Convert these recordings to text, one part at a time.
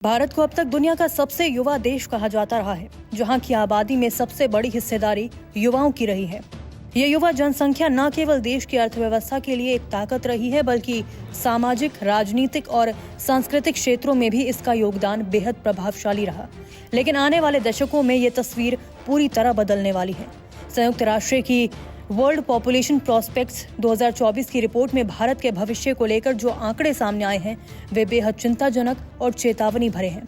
भारत को अब तक दुनिया का सबसे युवा देश कहा जाता रहा है, जहां की आबादी में सबसे बड़ी हिस्सेदारी युवाओं की रही है। ये युवा जनसंख्या न केवल देश की अर्थव्यवस्था के लिए एक ताकत रही है, बल्कि सामाजिक, राजनीतिक और सांस्कृतिक क्षेत्रों में भी इसका योगदान बेहद प्रभावशाली रहा। लेकिन आने वाले दशकों में ये तस्वीर पूरी तरह बदलने वाली है। संयुक्त राष्ट्र की वर्ल्ड पॉपुलेशन प्रोस्पेक्ट्स 2024 की रिपोर्ट में भारत के भविष्य को लेकर जो आंकड़े सामने आए हैं, वे बेहद चिंताजनक और चेतावनी भरे हैं।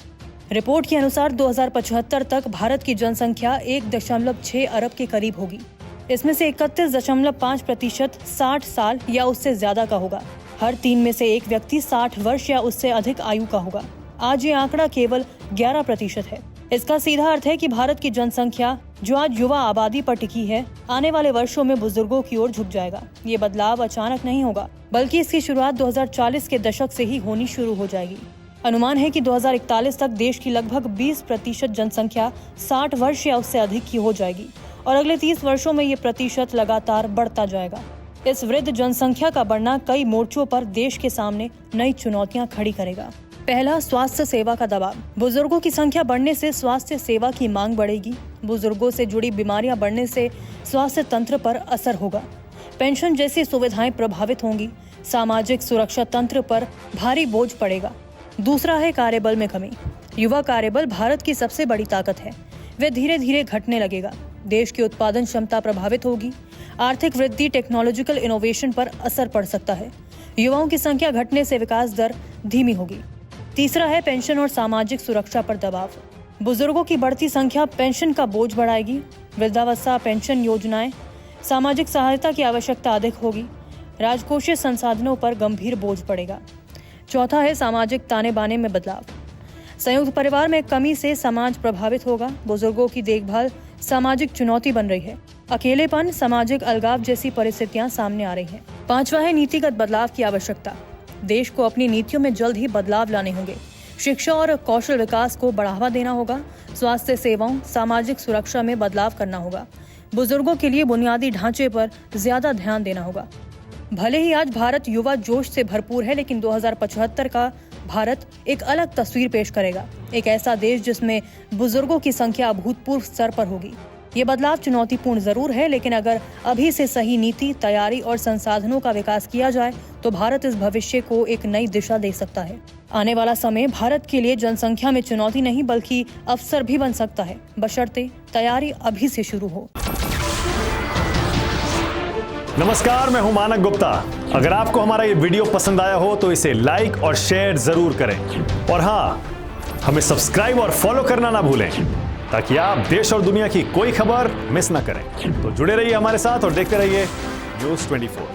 रिपोर्ट के अनुसार 2075 तक भारत की जनसंख्या 1.6 अरब के करीब होगी। इसमें से 31.5% 60 साल या उससे ज्यादा का होगा। हर 3 में से एक व्यक्ति 60 वर्ष या उससे अधिक आयु का होगा। आज ये आंकड़ा केवल 11% है। इसका सीधा अर्थ है कि भारत की जनसंख्या, जो आज युवा आबादी पर टिकी है, आने वाले वर्षों में बुजुर्गों की ओर झुक जाएगा। ये बदलाव अचानक नहीं होगा, बल्कि इसकी शुरुआत 2040 के दशक से ही होनी शुरू हो जाएगी। अनुमान है कि 2041 तक देश की लगभग 20% जनसंख्या 60 वर्ष या उससे अधिक की हो जाएगी और अगले 30 वर्षों में ये प्रतिशत लगातार बढ़ता जाएगा। इस वृद्ध जनसंख्या का बढ़ना कई मोर्चों पर देश के सामने नई चुनौतियां खड़ी करेगा। पहला, स्वास्थ्य सेवा का दबाव। बुजुर्गों की संख्या बढ़ने से स्वास्थ्य सेवा की मांग बढ़ेगी। बुजुर्गों से जुड़ी बीमारियां बढ़ने से स्वास्थ्य तंत्र पर असर होगा। पेंशन जैसी सुविधाएं प्रभावित होंगी। सामाजिक सुरक्षा तंत्र पर भारी बोझ पड़ेगा। दूसरा है कार्यबल में कमी। युवा कार्यबल भारत की सबसे बड़ी ताकत है। वे धीरे धीरे घटने लगेगा। देश की उत्पादन क्षमता प्रभावित होगी। आर्थिक वृद्धि, टेक्नोलॉजिकल इनोवेशन पर असर पड़ सकता है। युवाओं की संख्या घटने से विकास दर धीमी होगी। तीसरा है पेंशन और सामाजिक सुरक्षा पर दबाव। बुजुर्गों की बढ़ती संख्या पेंशन का बोझ बढ़ाएगी। वृद्धावस्था पेंशन योजनाएं, सामाजिक सहायता की आवश्यकता अधिक होगी। राजकोषीय संसाधनों पर गंभीर बोझ पड़ेगा। चौथा है सामाजिक ताने बाने में बदलाव। संयुक्त परिवार में कमी से समाज प्रभावित होगा। बुजुर्गों की देखभाल सामाजिक चुनौती बन रही है। अकेलेपन, सामाजिक अलगाव जैसी परिस्थितियां सामने आ रही हैं। पांचवा है नीतिगत बदलाव की आवश्यकता। देश को अपनी नीतियों में जल्द ही बदलाव लाने होंगे। शिक्षा और कौशल विकास को बढ़ावा देना होगा। स्वास्थ्य सेवाओं, सामाजिक सुरक्षा में बदलाव करना होगा। बुजुर्गों के लिए बुनियादी ढांचे पर ज्यादा ध्यान देना होगा। भले ही आज भारत युवा जोश से भरपूर है, लेकिन 2075 का भारत एक अलग तस्वीर पेश करेगा। एक ऐसा देश जिसमें बुजुर्गों की संख्या अभूतपूर्व स्तर पर होगी। ये बदलाव चुनौतीपूर्ण जरूर है, लेकिन अगर अभी से सही नीति, तैयारी और संसाधनों का विकास किया जाए तो भारत इस भविष्य को एक नई दिशा दे सकता है। आने वाला समय भारत के लिए जनसंख्या में चुनौती नहीं, बल्कि अवसर भी बन सकता है, बशर्ते तैयारी अभी से शुरू हो। नमस्कार, मैं हूं मानक गुप्ता। अगर आपको हमारा ये वीडियो पसंद आया हो तो इसे लाइक और शेयर जरूर करें, और हाँ, हमें सब्सक्राइब और फॉलो करना ना भूलें, ताकि आप देश और दुनिया की कोई खबर मिस ना करें। तो जुड़े रहिए हमारे साथ और देखते रहिए न्यूज़ 24।